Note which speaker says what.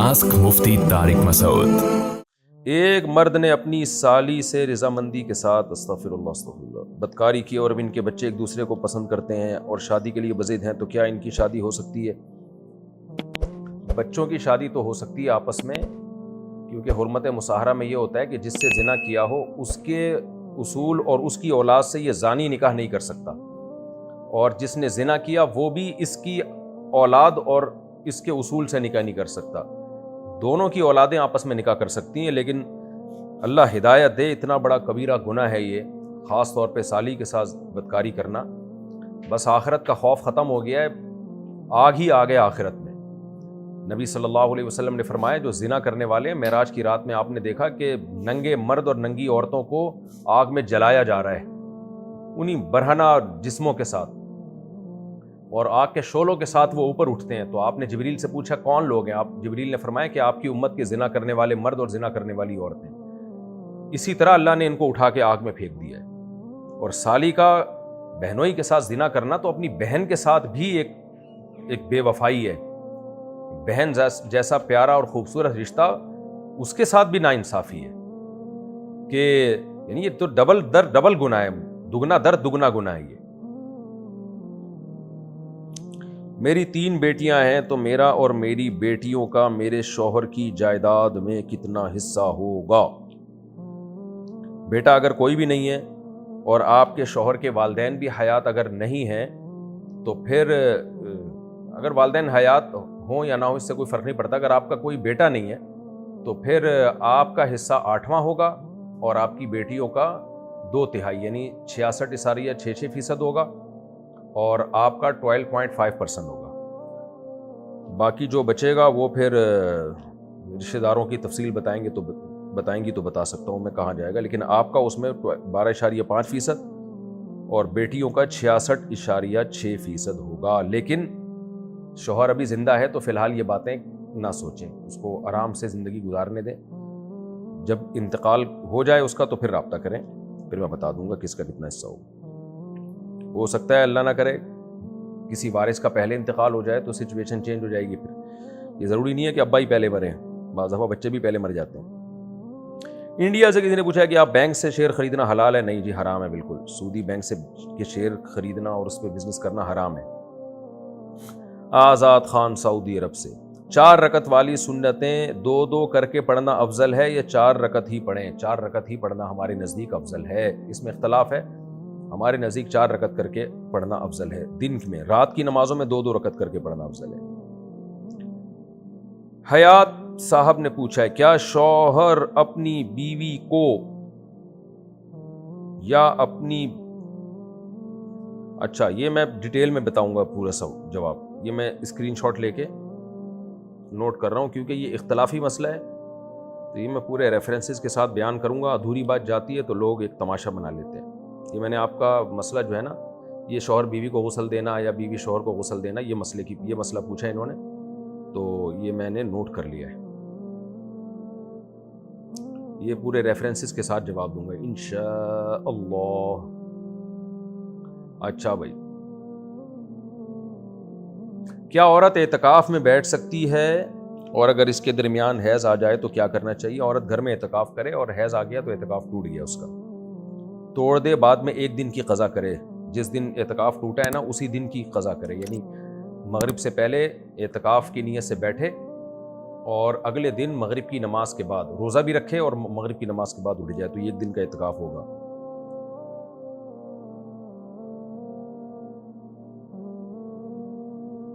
Speaker 1: Ask मुफ्ती तारिक मसूद।
Speaker 2: एक मर्द ने अपनी साली से रजामंदी के साथ अस्तगफिरुल्लाह बदकारी की और अब इनके बच्चे एक दूसरे को पसंद करते हैं और शादी के लिए बज़िद हैं, तो क्या इनकी शादी हो सकती है? बच्चों की शादी तो हो सकती है आपस में, क्योंकि हुर्मत मुसाहरा में ये होता है कि जिससे जिना किया हो उसके उसूल और उसकी औलाद से ये जानी निकाह नहीं कर सकता, और जिसने जिना किया वो भी इसकी औलाद और इसके उसूल से निकाह नहीं कर सकता। दोनों की औलादें आपस में निकाह कर सकती हैं, लेकिन अल्लाह हिदायत दे, इतना बड़ा कबीरा गुनाह है ये, ख़ास तौर पे साली के साथ बदकारी करना। बस आखिरत का खौफ ख़त्म हो गया है, आग ही आ गया आखिरत में। नबी सल्लल्लाहु अलैहि वसल्लम ने फरमाया, जो जिना करने वाले हैं, मेराज की रात में आपने देखा कि नंगे मर्द और नंगी औरतों को आग में जलाया जा रहा है, उन्हीं बरहना जिस्मों के साथ, और आग के शोलों के साथ वो ऊपर उठते हैं। तो आपने जिब्रील से पूछा कौन लोग हैं? आप जिब्रील ने फरमाया कि आपकी उम्मत के जिना करने वाले मर्द और जिना करने वाली औरतें। इसी तरह अल्लाह ने इनको उठा के आग में फेंक दिया है। और साली का बहनोई के साथ जिना करना तो अपनी बहन के साथ भी एक बेवफाई है। बहन जैसा प्यारा और खूबसूरत रिश्ता, उसके साथ भी नाइंसाफी है कि यानी ये तो डबल गुनाह है, दुगना दर दुगना गुनाह है ये। मेरी 3 बेटियां हैं, तो मेरा और मेरी बेटियों का मेरे शौहर की जायदाद में कितना हिस्सा होगा? बेटा अगर कोई भी नहीं है और आपके शौहर के वालिदैन भी हयात अगर नहीं हैं, तो फिर अगर वालिदैन हयात हों या ना हो इससे कोई फ़र्क नहीं पड़ता। अगर आपका कोई बेटा नहीं है तो फिर आपका हिस्सा 8वां होगा और आपकी बेटियों का 2/3 यानी 66 इशारिया 6% होगा, और आपका 12.5% होगा। बाकी जो बचेगा वो फिर रिश्तेदारों की तफसील बताएंगी तो बता सकता हूँ मैं कहाँ जाएगा, लेकिन आपका उसमें 12.5% और बेटियों का 66.6% होगा। लेकिन शौहर अभी ज़िंदा है तो फ़िलहाल ये बातें ना सोचें, उसको आराम से ज़िंदगी गुजारने दें। जब इंतकाल हो जाए उसका तो फिर रब्ता करें, फिर मैं बता दूंगा किसका कितना हिस्सा होगा। हो सकता है अल्लाह ना करे किसी वारिस का पहले इंतकाल हो जाए तो सिचुएशन चेंज हो जाएगी। फिर ये ज़रूरी नहीं है कि अब्बा ही पहले मरे, बाज़ दफ़ा बच्चे भी पहले मर जाते हैं। इंडिया से किसी ने पूछा है कि आप बैंक से शेयर खरीदना हलाल है? नहीं जी, हराम है बिल्कुल। सूदी बैंक से के शेयर खरीदना और उस पर बिजनेस करना हराम है। आज़ाद खान सऊदी अरब से, 4 रकत वाली सुन्नतें 2-2 करके पढ़ना अफजल है या 4 रकत ही पढ़ें? 4 रकत ही पढ़ना हमारे नज़दीक अफजल है, इसमें इख्तलाफ है। हमारे नज़दीक 4 रकत करके पढ़ना अफजल है। दिन में रात की नमाजों में 2-2 रकत करके पढ़ना अफजल है। हयात साहब ने पूछा है, क्या शौहर अपनी बीवी को या अपनी, अच्छा ये मैं डिटेल में बताऊंगा पूरा सब जवाब, ये मैं स्क्रीनशॉट लेके नोट कर रहा हूँ क्योंकि ये इख्तलाफी मसला है, तो ये मैं पूरे रेफरेंसेस के साथ बयान करूँगा। अधूरी बात जाती है तो लोग एक तमाशा बना लेते हैं। ये मैंने आपका मसला जो है ना, ये शौहर बीवी को गुस्ल देना या बीवी शौहर को गुस्ल देना, ये मसला पूछा है इन्होंने, तो ये मैंने नोट कर लिया है। ये पूरे रेफरेंसेस के साथ जवाब दूंगा इंशाअल्लाह। अच्छा भाई, क्या औरत एतकाफ में बैठ सकती है, और अगर इसके दरमियान हैज़ आ जाए तो क्या करना चाहिए? औरत घर में एतकाफ करे और हैज़ आ गया तो एतकाफ टूट गया उसका, तोड़ दे, बाद में 1 दिन की क़ज़ा करे। जिस दिन एतकाफ टूटा है ना उसी दिन की क़ज़ा करे, यानी मगरिब से पहले एतकाफ की नीयत से बैठे और अगले दिन मगरिब की नमाज के बाद रोज़ा भी रखे और मगरिब की नमाज के बाद उठ जाए, तो 1 दिन का एतकाफ होगा।